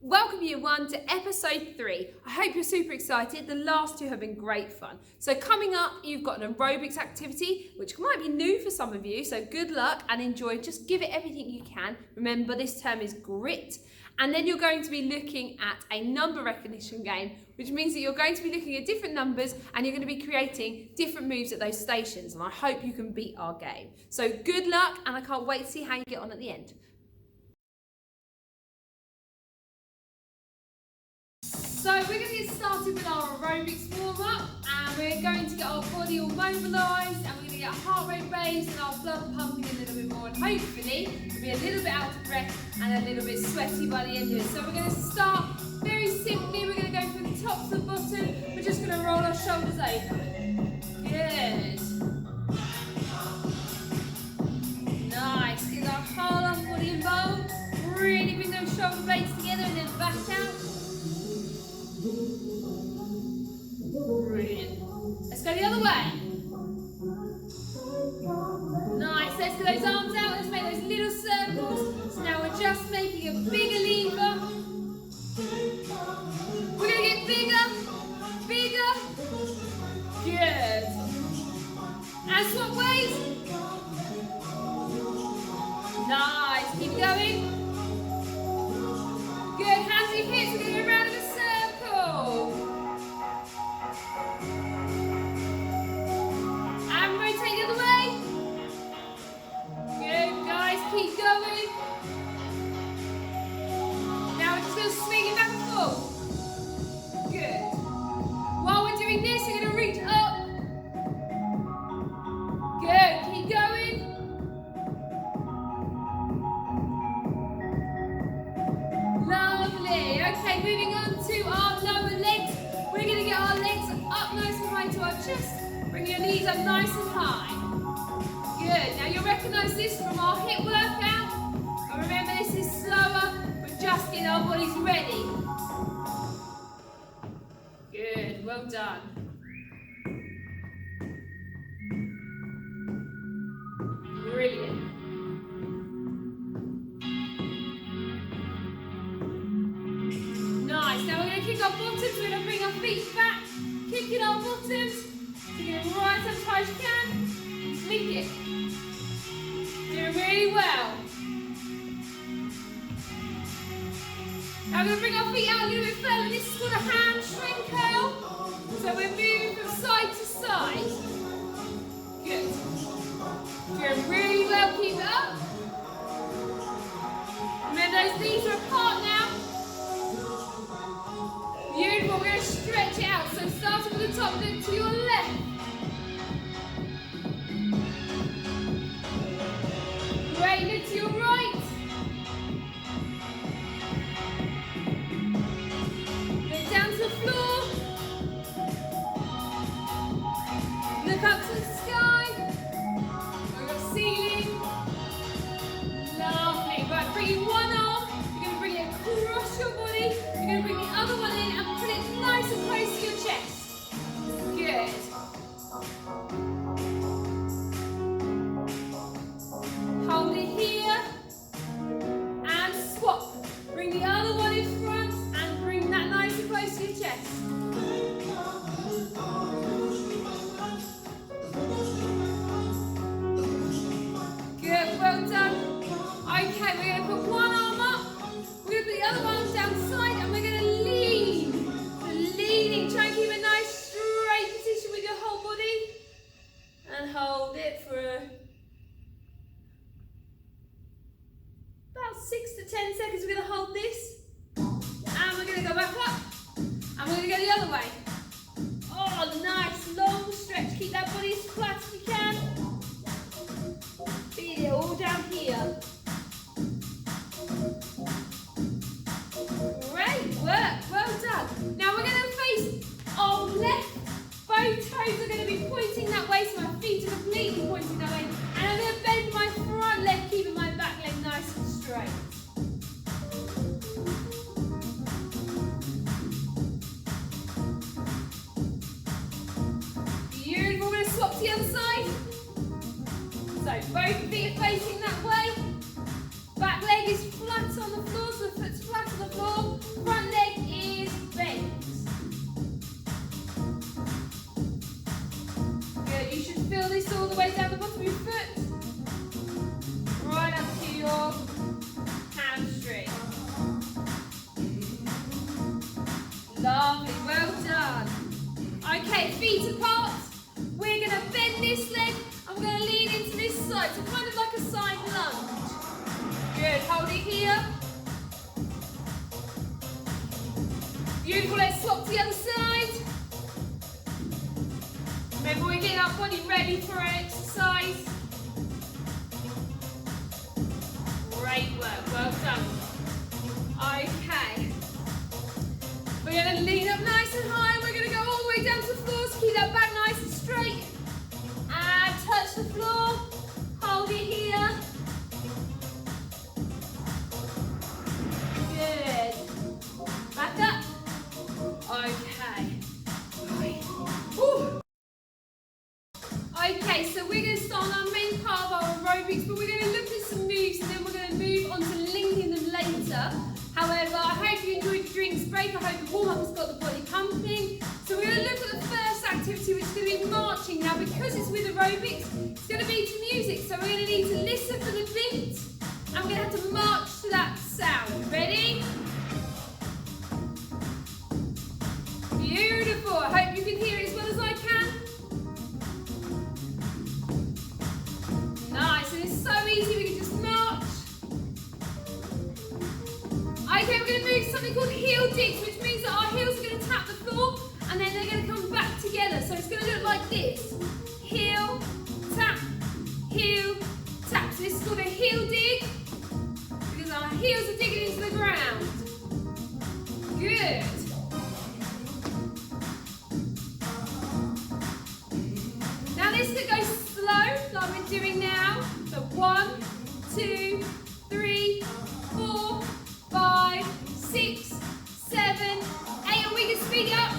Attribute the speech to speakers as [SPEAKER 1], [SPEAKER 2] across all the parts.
[SPEAKER 1] Welcome year one to episode 3. I hope you're super excited. The last 2 have been great fun. So coming up, you've got an aerobics activity, which might be new for some of you. So good luck and enjoy. Just give it everything you can. Remember, this term is grit. And then you're going to be looking at a number recognition game, which means that you're going to be looking at different numbers and you're going to be creating different moves at those stations. And I hope you can beat our game. So good luck, and I can't wait to see how you get on at the end. So we're going to get started with our aerobics warm-up, and we're going to get our body all mobilised, and we're going to get our heart rate raised and our blood pumping a little bit more, and hopefully we'll be a little bit out of breath and a little bit sweaty by the end of it. So we're going to start very simply. We're going to go from the top to the bottom. We're just going to roll our shoulders over. Good. Nice. Get our whole upper body involved. Really bring those shoulder blades together and then back out. Brilliant. Let's go the other way. Nice. Let's get those arms out. Let's make those little circles. So now we're just making a bigger lever. We're going to get bigger, bigger. Good. And swap ways. Nice. Keep going. Good. Hands to your hips. We're going to go around in a circle. And rotate the other way. Good, guys. Keep going. Now we're just going to swing it back and forth. Good. While we're doing this, you're going to reach up. Good. Keep going. Lovely. Okay, moving on to our lower legs. We're going to get our legs up nice and high to our chest. Bring your knees up nice and high. Good. Now you'll recognise this from our hip workout. And remember, this is slower. We're just getting our bodies ready. Good. Well done. Brilliant. Nice. Now we're going to kick our bottoms. We're going to bring our feet back, kicking our bottoms. So you're going to right up as high as you can. Sneak it. Doing really well. Now we're going to bring our feet out a little bit further. This is called a hamstring curl. So we're moving from side to side. Good. Doing really well. Keep it up. Remember, those knees are apart now. Beautiful. We're going to stretch it out. So starting with the top, look to your left. Great. Look to your right. Look down to the floor. Look up to the sky. Or your ceiling. Lovely. Right, bring one arm. You're going to bring it across your body. You're going to bring the other one in and put it nice and close to your chest. Good. Hold it here. And swap. Bring the other one in front and bring that nice and close to your chest. Good, well done. Okay, we're going to put one arm up. We're going to put the other one down side and we're going to lean. So leaning, try and keep a nice straight position with your whole body. And hold it for about 6 to 10 seconds. We're going to hold this. And we're going to go back up. And we're going to go the other way. Oh, nice long stretch. Keep that body as flat as you can. Feel it all down here. Great work, well done. Now we're going to face our left. Both toes are going to be pointing that way, so my feet are completely pointing that way. And I'm going to bend my front leg, keeping my back leg nice and straight. Beautiful, we're going to swap to the other side. it here. Beautiful, let's swap to the other side. Remember, we're getting our body ready for our exercise. Great work, well done. Okay. We're going to lean up nice and high. We're going to go all the way down to the floor. So keep that back nice and straight. And touch the floor. Hold it here. Good. Back up. Okay. Whew. Okay, so we're going to start on our main part of our aerobics, but we're going to look at some moves and then we're going to move on to linking them later. However, I hope you enjoyed the drinks break. I hope the warm-up has got the body pumping. So we're going to look at the first activity, which is going to be marching. Now, because it's with aerobics, it's going to be to music. So we're going to need to listen for the beat and we're going to have to march to that sound. Ready? Beautiful. I hope you can hear it as well as I can. Nice. And it's so easy. We can just march. Okay, we're going to move to something called heel digs, which means that our heels are going to tap the floor and then they're going to come back together. So it's going to look like this. Heel, tap, heel, tap. So this is called a heel dig because our heels are digging into the ground. Good. Now this is going to go slow, like we're doing now. So 1, 2, 3, 4, 5, 6, 7, 8, and we can speed it up.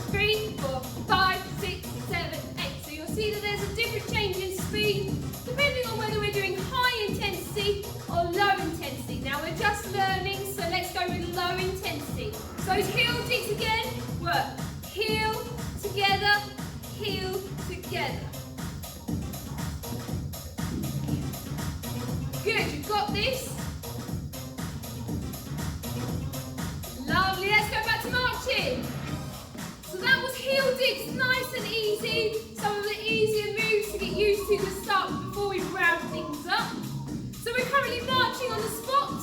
[SPEAKER 1] 3, 4, 5, 6, 7, 8. So you'll see that there's a different change in speed depending on whether we're doing high intensity or low intensity. Now we're just learning, so let's go with low intensity. So heel digs again, work. Heel, together, heel, together. Good, you've got this. Lovely, let's go back to marching. So that was heel digs, nice and easy. Some of the easier moves to get used to start before we round things up. So we're currently marching on the spot.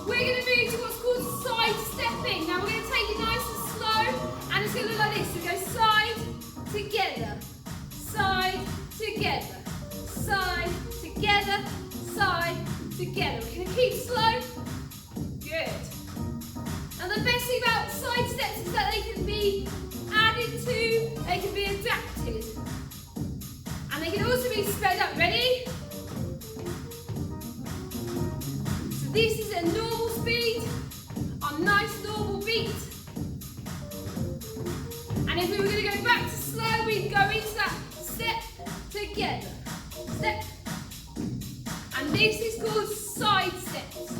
[SPEAKER 1] We're going to move to what's called side stepping. Now we're going to take it nice and slow, and it's going to look like this. So go side, together, side, together, side, together, side, together. We're going to keep slow. Good. And the best thing about side steps is that they can be added to, they can be adapted. And they can also be sped up. Ready? So this is a normal speed, our nice normal beat. And if we were going to go back to slow, we'd go into that step together. Step. And this is called side steps.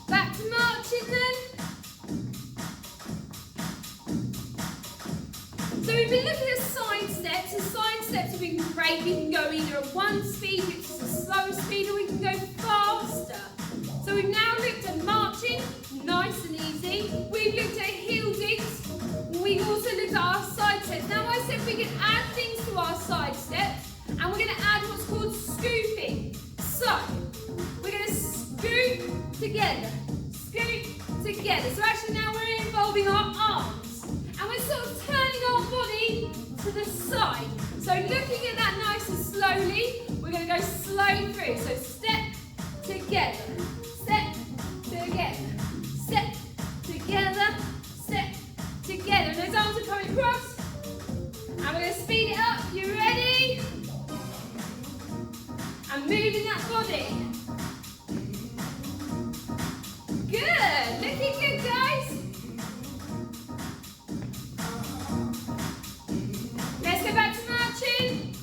[SPEAKER 1] Back to marching then. So we've been looking at side steps, and side steps have been great. We can go either at one speed, which is a slower speed, or we can go faster. So we've now looked at marching, nice and easy. We've looked at heel digs. We've also looked at our side steps. Now I said we can add things to our side steps, and we're going to add what's called scooping. So we're going to scoop together, scoop together. So actually now we're involving our arms, and we're sort of turning our body to the side. So looking at that nice and slowly, we're going to go slow through. So step together, step together, step together, step together. And those arms are coming across. And we're going to speed it up. You ready? And moving that body. Good. Looking good, guys. Let's go back to marching.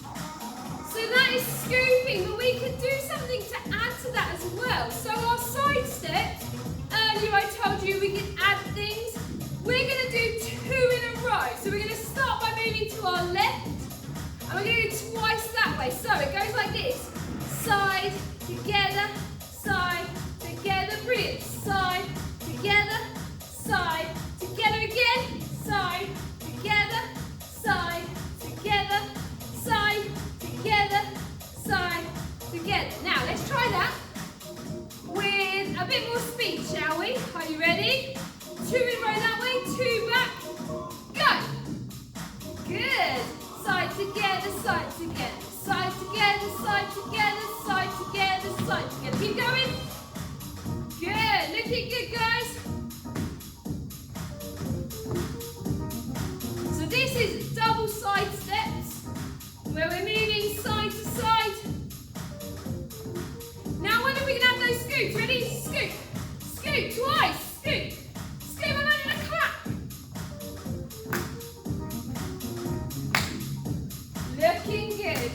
[SPEAKER 1] So that is scooping, but we could do something to add to that as well. So our side steps, earlier I told you we could add things. We're going to do 2 in a row. So we're going to start by moving to our left, and we're going to do twice that way. So it goes like this. Side, together, side, together. Brilliant. Side, together, side, together again. Side, together, side, together, side together, side together, side together, side together, side together. Keep going. Good, looking good, guys. So this is double side steps, where we're moving side to side. Now when are we going to have those scoops? Ready? Scoop, scoop, twice, scoop, scoop, and then a clap. Looking good.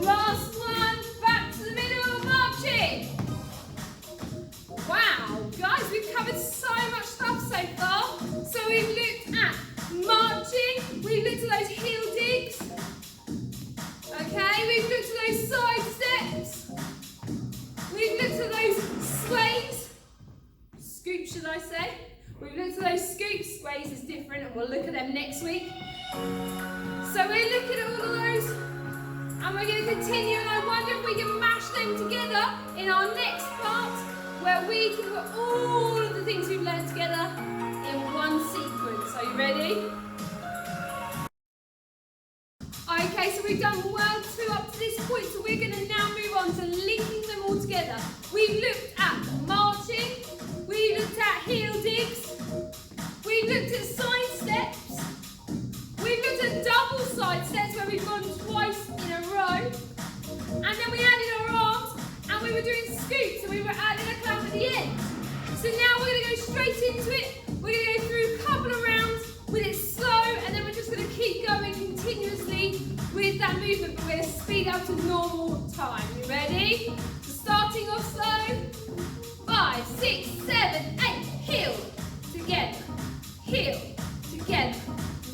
[SPEAKER 1] Last one, back to the middle, marching. Wow, guys, we've covered so much stuff so far. So we've looked at marching, we've looked at those heel digs. Okay, we've looked at those side steps. We've looked at those sways. Scoops, should I say? We've looked at those scoops. Sways is different, and we'll look at them next week. So we're looking at all of those, and we're going to continue, and I wonder if we can mash them together in our next part, where we can put all of the things we've learned together in one sequence. Are you ready? Okay, so we've done well two up to this point, so we're going to now move on to linking them all together. We've looked at marching, we've looked at heel digs, we've looked at side steps, we've looked at double side steps where we've gone twice in a row, and then we added our arms and we were doing scoops, and we were adding a clap at the end. So now we're going to go straight into it. We're going to go through a couple of rounds with it slow, and then we're just going to keep going continuously with that movement, but we're going to speed up to normal time. You ready? So starting off slow. 5, 6, 7, 8. Heel together. Heel together.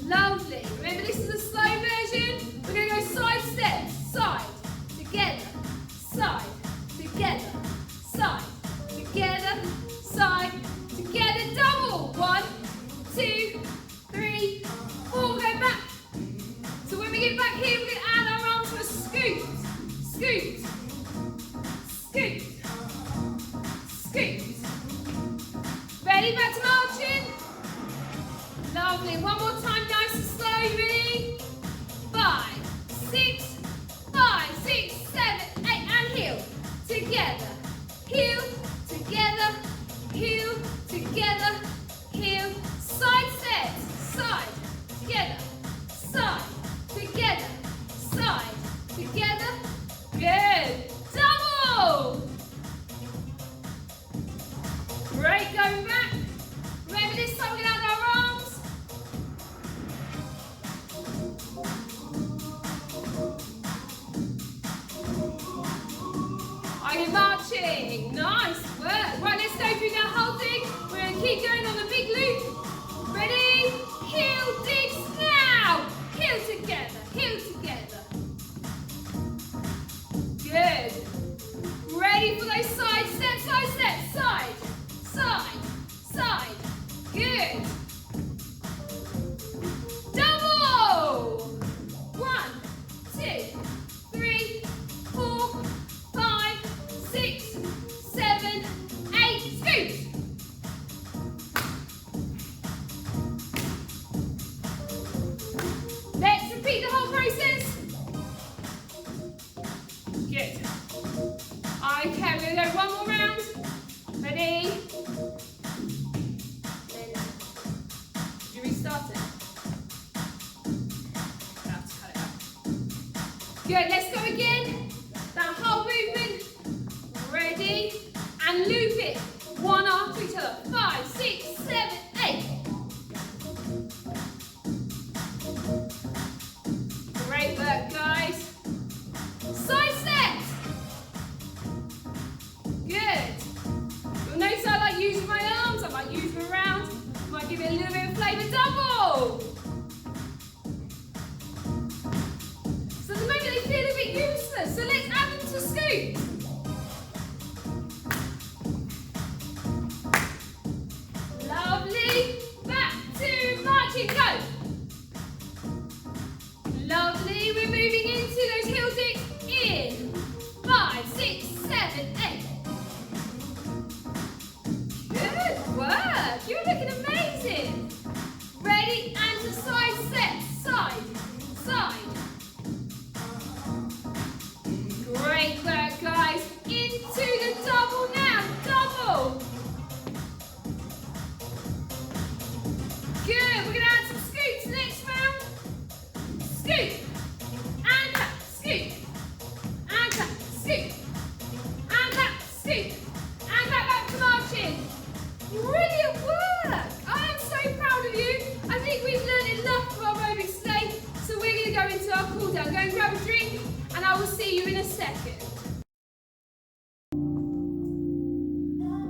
[SPEAKER 1] Lovely. Remember, this is a slow version. We're going to go side steps. Side together. Side together. Side together. Side together. Double. 1, 2, 3, 4. Go back. So when we get back here, we're going to add our arms to a scoot. Scoot. Scoot. Scoot. Ready? Back to marching. Lovely. One more time, nice and slow. You ready? 5, 6, 5, 6, 7, 8. And heel. Together. Heel. Together. Heel. Together. Heel. Side steps. Side. Together. Side. Together. Side. Together. Good. Double. Great. Going back. Remember, this time we're going to add our arms. Are you marching? Nice work. Right, let's go through that whole thing. We're going to keep going on the big loop. Ready? Heel digs now. Heel together. Heel together. Good. Ready for those side steps, side steps, side, side, side. Good. Double. 1, 2, 3, 4, 5, 6, 7, 8. Scoot. Let's repeat the whole process. Good. Okay, we're going to go one more round. Ready? Then, did you restart it? Have to cut it out. Good, let's go again. That whole movement. Ready? And loop it. One after each other. 5, 6, 7, 8. Great work, guys. Side steps. Good. You'll notice I like using my arms. I might use them around. Might give it a little bit of flavour. Double. So at the moment they feel a bit useless. So let's add them to scoot. Lovely. Back to marching. Go. Lovely. We're moving into those heel digs. In. 5, 6, 7, 8. Good work. You're looking amazing. Ready? And to side steps. Side. a second.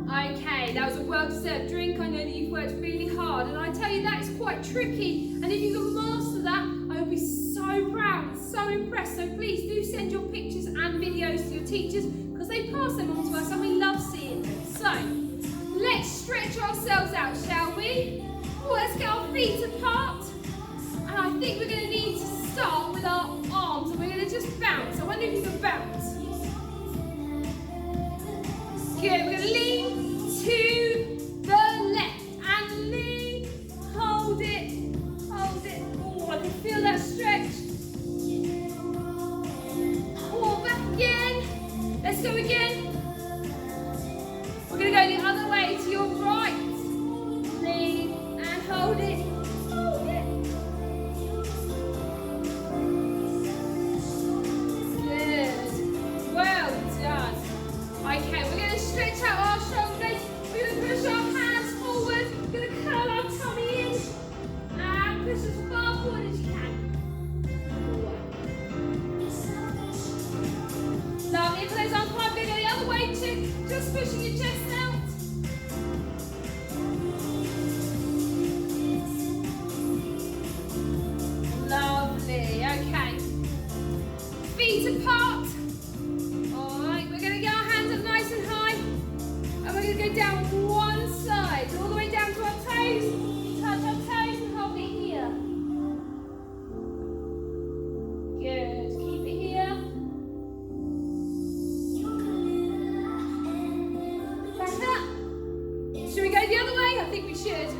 [SPEAKER 1] Okay, that was a well-deserved drink. I know that you've worked really hard, and I tell you that is quite tricky. And if you can master that, I will be so proud and so impressed. So please do send your pictures and videos to your teachers, because they pass them on to us and we love seeing them. So, let's stretch ourselves out, shall we? Oh, let's get our feet apart. And I think we're going to need to start with our arms, and we're going to just bounce. I wonder if you can bounce. Good, we're going to lean to the left and lean. Hold it, hold it. Oh, I can feel that stretch. Oh, back again. Let's go again. We're going to go the other way to your right. Lean and hold it. Hold it. Good. Well done. Okay, we're going to stretch out our shoulders. We're going to push our hands forward. We're going to curl our tummy in. And push as far forward as you can. Lovely. For those arms high, we're going to go the other way too. Just pushing your chest out. Lovely. Okay. Feet apart. Alright, we're going to get our hands up nice and high. And we're going to go down one side. All the way down to our toes. Touch our toes and hold it here. Good. Keep it here. Back up. Should we go the other way? I think we should.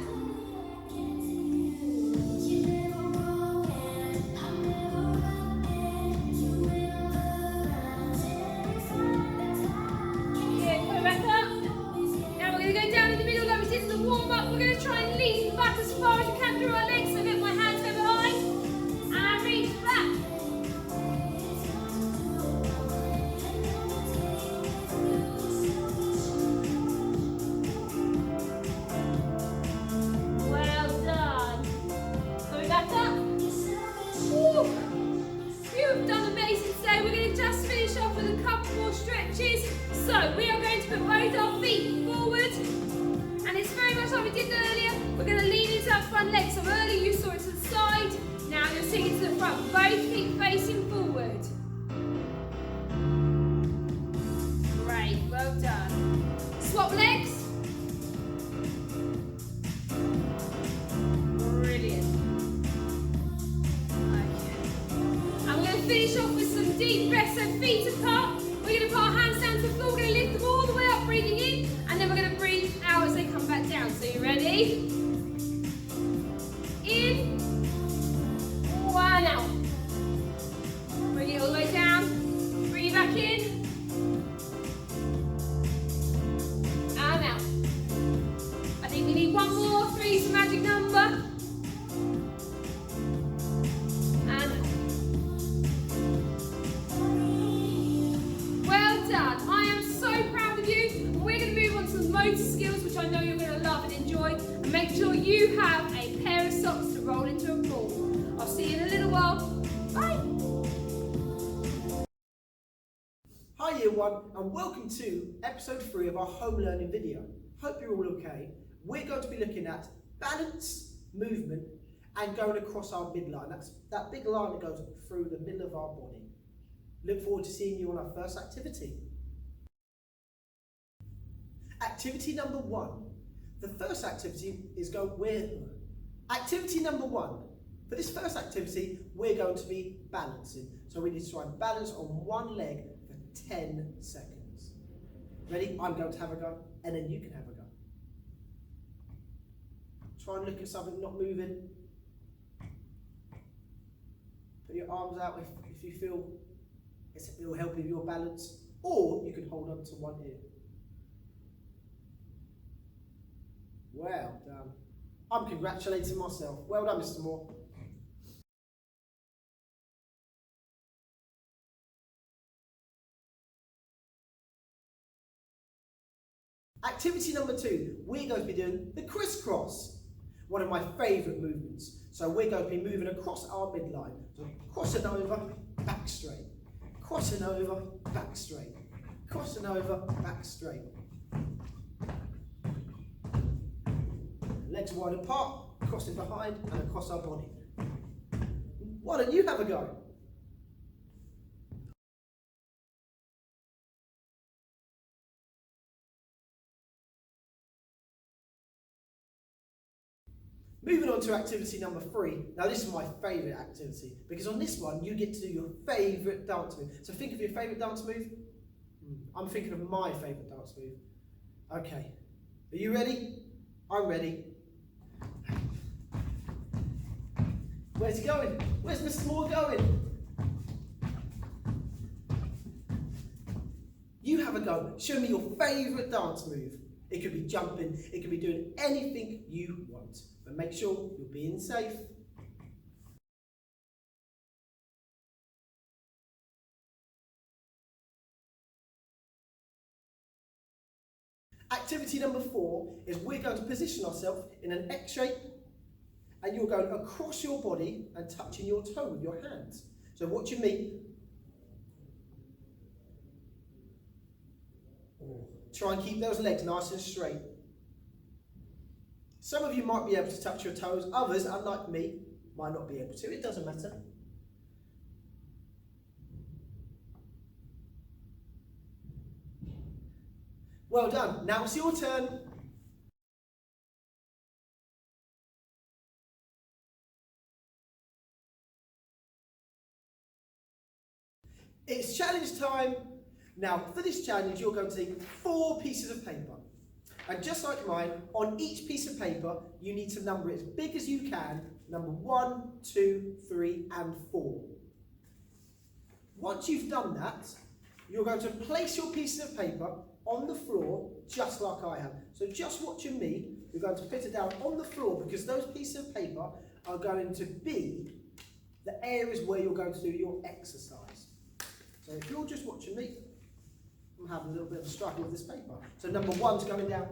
[SPEAKER 1] So we are going to put both our feet forward, and it's very much like we did earlier. We're going to lean into that front leg. So earlier you saw it to the side, now you're seeing it to the front. Both feet facing forward. Great, well done. Swap legs. Brilliant. Okay. And we're going to finish off with some deep breaths, so feet apart. We're going to put our hands down to the floor, we're going to lift them all the way up, breathing in, and then we're going to breathe out as they come back down. So you ready? In, one out. Bring it all the way down, breathe back in, and out. I think we need one more, 3 is the magic number. Motor skills, which I know you're going to love and enjoy, and make sure you have a pair of socks to roll into a ball. I'll see you in a little while. Bye!
[SPEAKER 2] Hi Year 1, and welcome to episode 3 of our home learning video. Hope you're all okay. We're going to be looking at balance, movement, and going across our midline. That's that big line that goes through the middle of our body. Look forward to seeing you on our first activity. Activity number 1. The first activity is activity number 1. For this first activity, we're going to be balancing. So we need to try and balance on one leg for 10 seconds. Ready? I'm going to have a go, and then you can have a go. Try and look at something not moving. Put your arms out if you feel it will help with your balance, or you can hold on to one ear. Well done. I'm congratulating myself. Well done, Mr. Moore. Activity number 2, we're going to be doing the crisscross, one of my favourite movements. So we're going to be moving across our midline. So cross it over, back straight. crossing over, back straight. Crossing over, back straight. Legs wide apart, crossing behind and across our body. Why don't you have a go? Moving on to activity number 3. Now this is my favourite activity because on this one you get to do your favourite dance move. So think of your favourite dance move. I'm thinking of my favourite dance move. Okay, are you ready? I'm ready. Where's he going? Where's Mr. Moore going? You have a go. Show me your favourite dance move. It could be jumping, it could be doing anything you want. But make sure you're being safe. Activity number 4 is we're going to position ourselves in an X shape and you're going across your body and touching your toe with your hands. So watch your me. Try and keep those legs nice and straight. Some of you might be able to touch your toes, others, unlike me, might not be able to. It doesn't matter. Well done. Now it's your turn. It's challenge time. Now, for this challenge, you're going to take 4 pieces of paper. And just like mine, on each piece of paper, you need to number it as big as you can. Number 1, 2, 3, and 4. Once you've done that, you're going to place your pieces of paper on the floor, just like I have. So just watching me, you're going to put it down on the floor because those pieces of paper are going to be the areas where you're going to do your exercise. So if you're just watching me, I'm having a little bit of a struggle with this paper. So number 1's going down.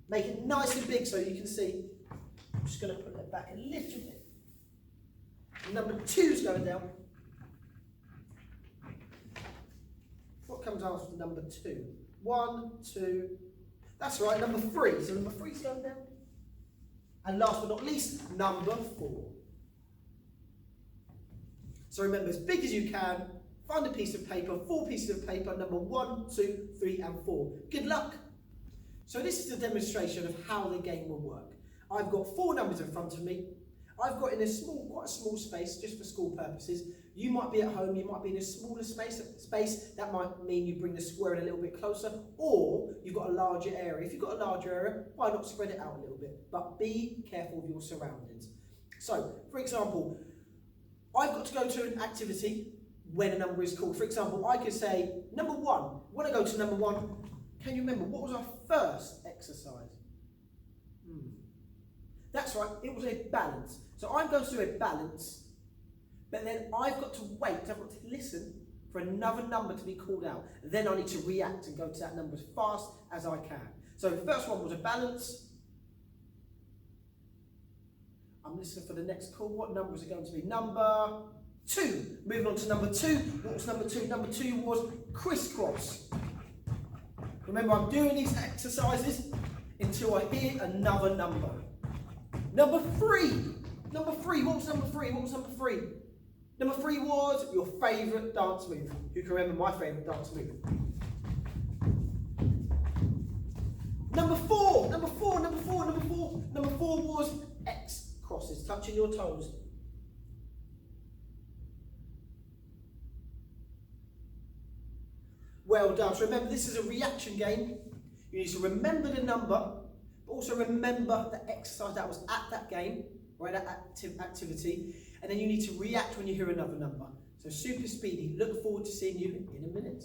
[SPEAKER 2] Make it nice and big so you can see. I'm just going to put it back a little bit. Number 2's going down. What comes after number 2? 1, 2. That's right, number 3. So number 3's going down. And last but not least, number 4. So remember, as big as you can, find a piece of paper, 4 pieces of paper, number 1, 2, 3, and 4. Good luck. So this is a demonstration of how the game will work. I've got 4 numbers in front of me. I've got in a quite a small space, just for school purposes. You might be at home, you might be in a smaller space. That might mean you bring the square in a little bit closer, or you've got a larger area. If you've got a larger area, why not spread it out a little bit? But be careful of your surroundings. So, for example, I've got to go to an activity when a number is called. For example, I could say, number 1. When I go to number 1, can you remember, what was our first exercise? That's right, it was a balance. So I'm going to do a balance, but then I've got to wait, I've got to listen for another number to be called out. Then I need to react and go to that number as fast as I can. So the first one was a balance. I'm listening for the next call. What number is it going to be? Number 2. Moving on to number 2. What was number 2? Number 2 was crisscross. Remember, I'm doing these exercises until I hear another number. Number 3. Number 3. What was number 3? What was number 3? Number 3 was your favourite dance move. Who can remember my favourite dance move? Number 4. Number 4. Number 4. Number 4. Number 4 was X crosses, touching your toes. Well done. So remember, this is a reaction game. You need to remember the number, but also remember the exercise that was at that game, or at that activity, and then you need to react when you hear another number. So super speedy. Look forward to seeing you in a minute.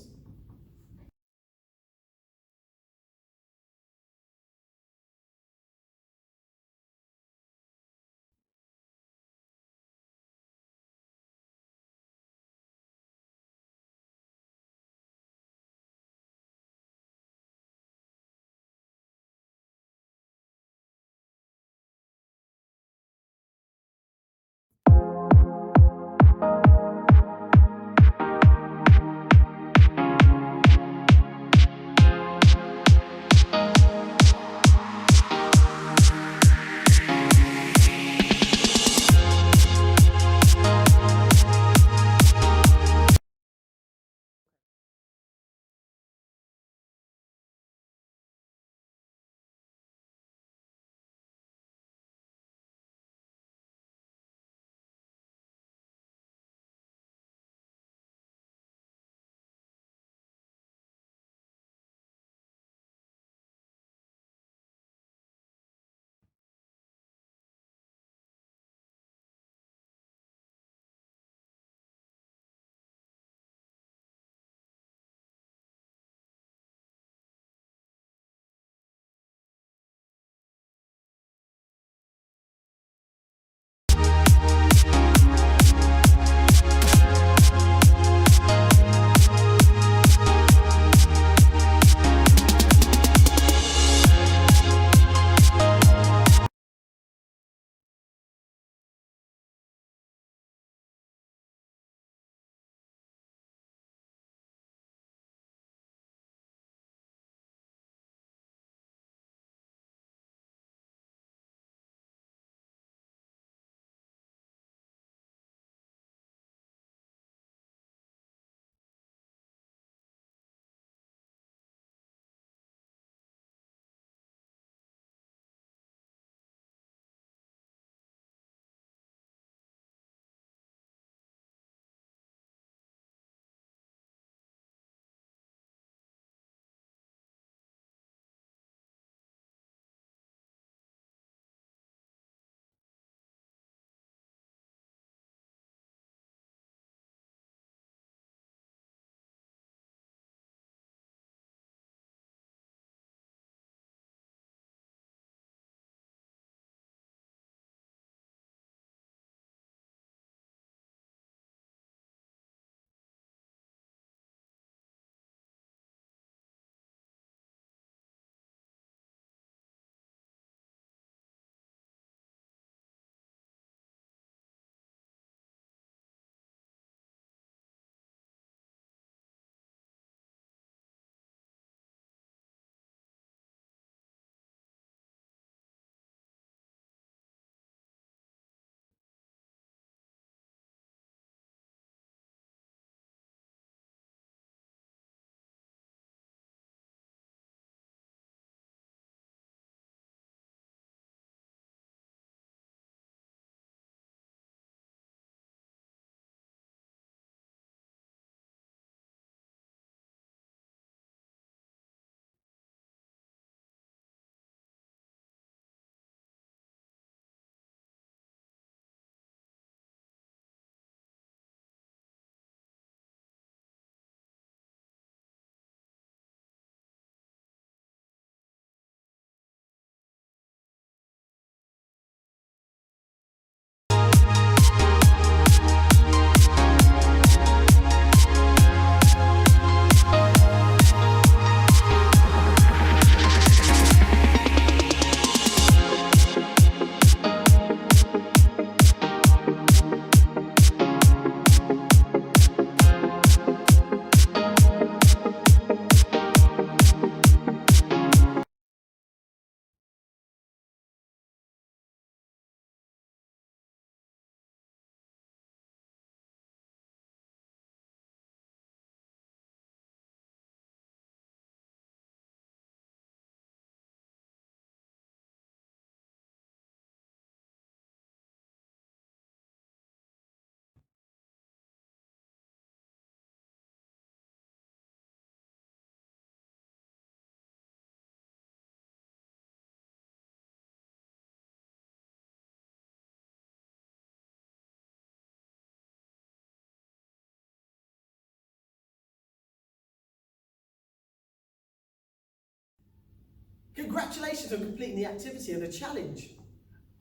[SPEAKER 2] Congratulations on completing the activity and the challenge.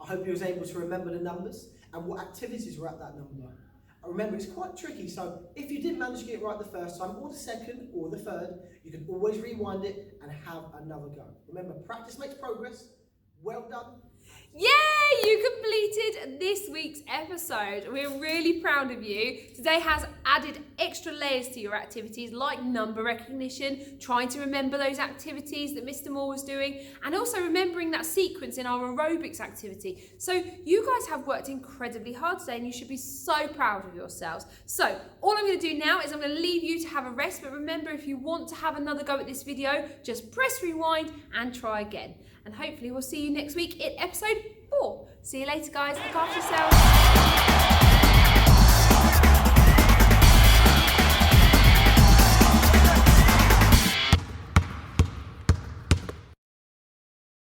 [SPEAKER 2] I hope you was able to remember the numbers and what activities were at that number. Remember, it's quite tricky, so if you didn't manage to get it right the first time, or the second, or the third, you can always rewind it and have another go. Remember, practice makes progress. Well done.
[SPEAKER 1] Yay! You completed this week's episode. We're really proud of you. Today has added extra layers to your activities like number recognition, trying to remember those activities that Mr. Moore was doing, and also remembering that sequence in our aerobics activity. So you guys have worked incredibly hard today and you should be so proud of yourselves. So all I'm going to do now is I'm going to leave you to have a rest, but remember, if you want to have another go at this video, just press rewind and try again. And hopefully we'll see you next week in episode 4. See you later, guys. Look after yourselves.